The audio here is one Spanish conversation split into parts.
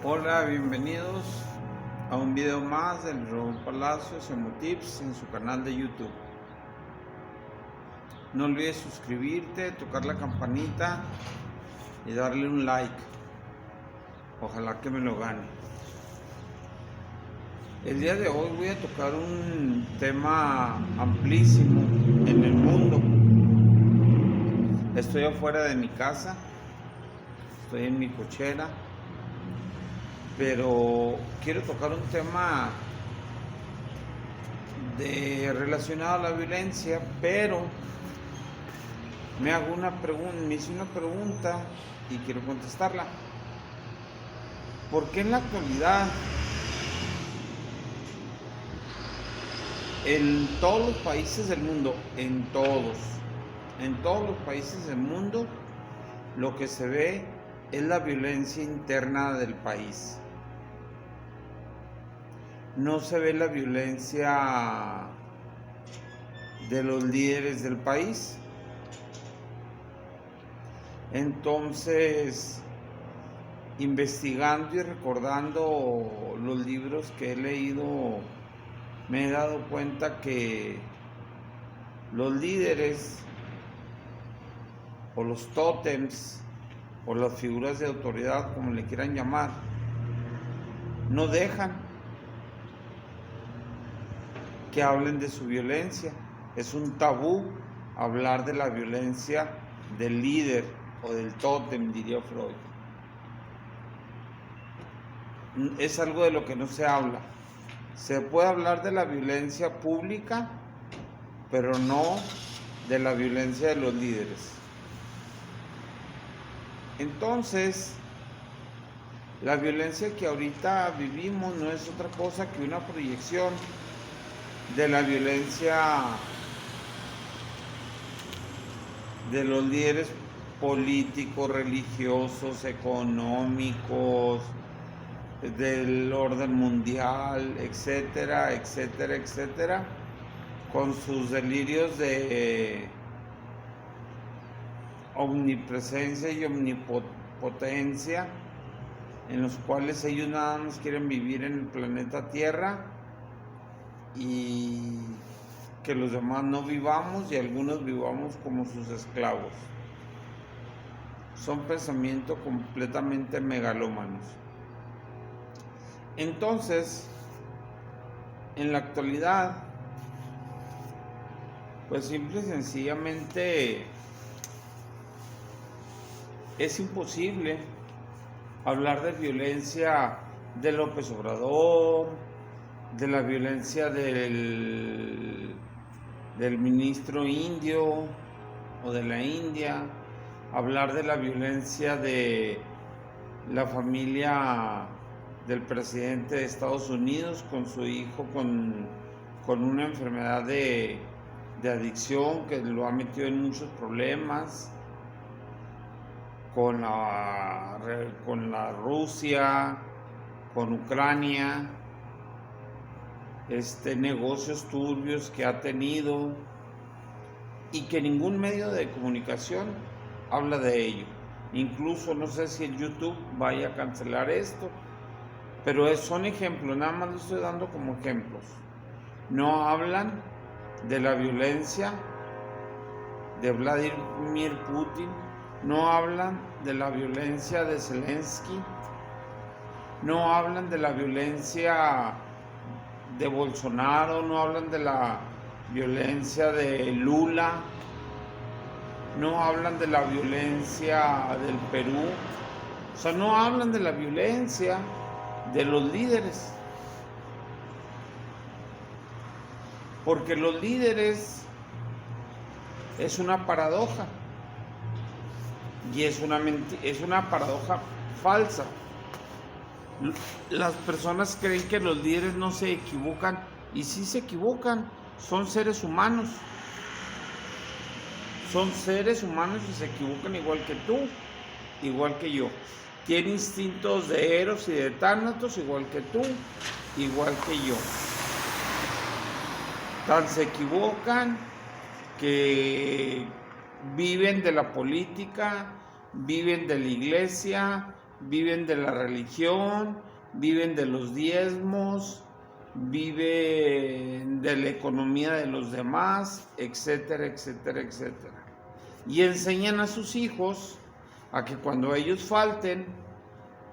Hola, bienvenidos a un video más del Raúl Palacios Emotips en su canal de YouTube. No olvides suscribirte, tocar la campanita y darle un like. Ojalá que me lo gane. El día de hoy voy a tocar un tema amplísimo en el mundo. Estoy afuera de mi casa, estoy en mi cochera, pero quiero tocar un tema relacionado a la violencia, pero me hice una pregunta y quiero contestarla. ¿Por qué en la actualidad, en todos los países del mundo, en todos los países del mundo, lo que se ve es la violencia interna del país? No se ve la violencia de los líderes del país. Entonces, investigando y recordando los libros que he leído, me he dado cuenta que los líderes o los tótems o las figuras de autoridad, como le quieran llamar, no dejan que hablen de su violencia. Es un tabú hablar de la violencia del líder o del tótem, diría Freud. Es algo de lo que no se habla. Se puede hablar de la violencia pública, pero no de la violencia de los líderes. Entonces, la violencia que ahorita vivimos no es otra cosa que una proyección de la violencia de los líderes políticos, religiosos, económicos, del orden mundial, etcétera, etcétera, etcétera, con sus delirios de omnipresencia y omnipotencia, en los cuales ellos nada más quieren vivir en el planeta Tierra y que los demás no vivamos y algunos vivamos como sus esclavos. Son pensamientos completamente megalómanos. Entonces, en la actualidad, pues simple y sencillamente es imposible hablar de violencia de López Obrador, de la violencia del ministro indio o de la India, hablar de la violencia de la familia del presidente de Estados Unidos con su hijo con una enfermedad de adicción que lo ha metido en muchos problemas, con la Rusia, con Ucrania, negocios turbios que ha tenido y que ningún medio de comunicación habla de ello. Incluso no sé si el YouTube vaya a cancelar esto, pero son ejemplos, nada más lo estoy dando como ejemplos. No hablan de la violencia de Vladimir Putin, no hablan de la violencia de Zelensky, no hablan de la violencia de Bolsonaro, no hablan de la violencia de Lula, no hablan de la violencia del Perú, o sea, no hablan de la violencia de los líderes, porque los líderes es una paradoja y es una paradoja falsa. Las personas creen que los líderes no se equivocan y sí se equivocan. Son seres humanos y se equivocan igual que tú, igual que yo. Tiene instintos de Eros y de Tánatos igual que tú, igual que yo. Tan se equivocan que viven de la política, viven de la iglesia, viven de la religión, viven de los diezmos, viven de la economía de los demás, etcétera, etcétera, etcétera. Y enseñan a sus hijos a que cuando ellos falten,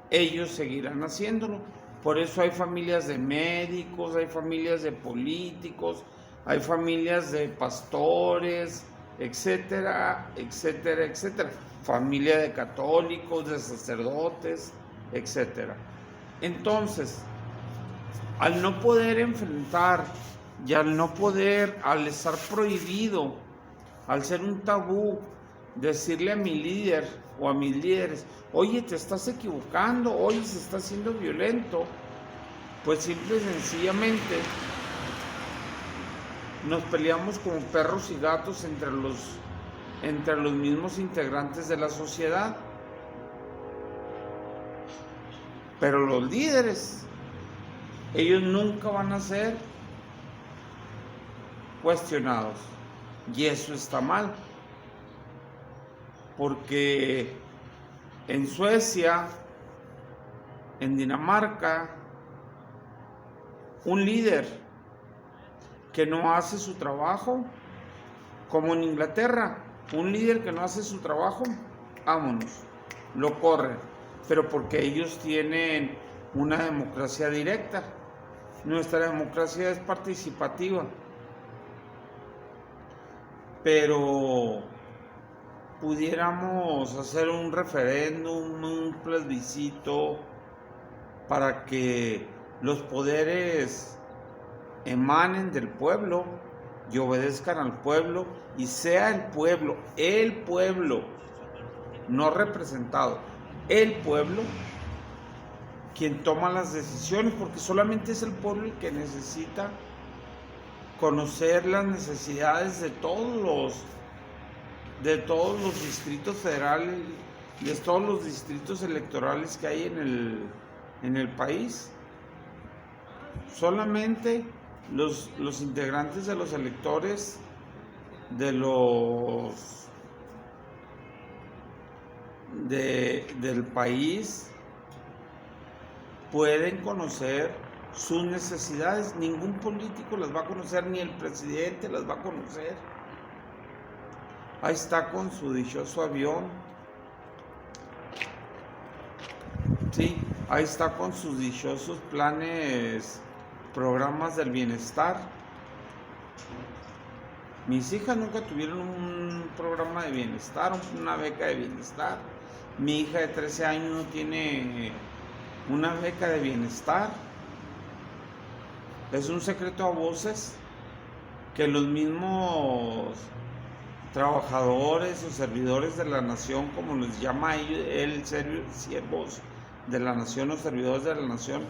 ellos seguirán haciéndolo. Por eso hay familias de médicos, hay familias de políticos, hay familias de pastores, etcétera, etcétera, etcétera. Familia de católicos, de sacerdotes, etcétera. Entonces, al no poder enfrentar y al estar prohibido, al ser un tabú, decirle a mi líder o a mis líderes, oye, te estás equivocando, oye, se está haciendo violento, pues simple y sencillamente nos peleamos como perros y gatos entre los mismos integrantes de la sociedad. Pero los líderes, ellos nunca van a ser cuestionados. Y eso está mal. Porque en Suecia, en Dinamarca, un líder que no hace su trabajo, como en Inglaterra, un líder que no hace su trabajo, vámonos, lo corren, pero porque ellos tienen una democracia directa. Nuestra democracia es participativa, pero pudiéramos hacer un referéndum, un plebiscito, para que los poderes emanen del pueblo y obedezcan al pueblo, y sea el pueblo, no representado, el pueblo, quien toma las decisiones, porque solamente es el pueblo el que necesita conocer las necesidades de todos los distritos federales, de todos los distritos electorales que hay en el país. Solamente los integrantes de los electores del país pueden conocer sus necesidades. Ningún político las va a conocer, ni el presidente las va a conocer. Ahí está con su dichoso avión. Sí, ahí está con sus dichosos planes, programas del bienestar. Mis hijas nunca tuvieron un programa de bienestar, una beca de bienestar. Mi hija de 13 años no tiene una beca de bienestar. Es un secreto a voces que los mismos trabajadores o servidores de la nación, como les llama él, siervos de la nación o servidores de la nación,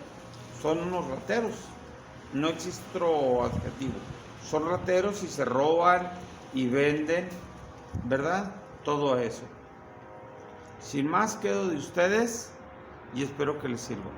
son unos rateros. No existe otro adjetivo. Son rateros y se roban y venden, ¿verdad? Todo eso. Sin más, quedo de ustedes y espero que les sirva.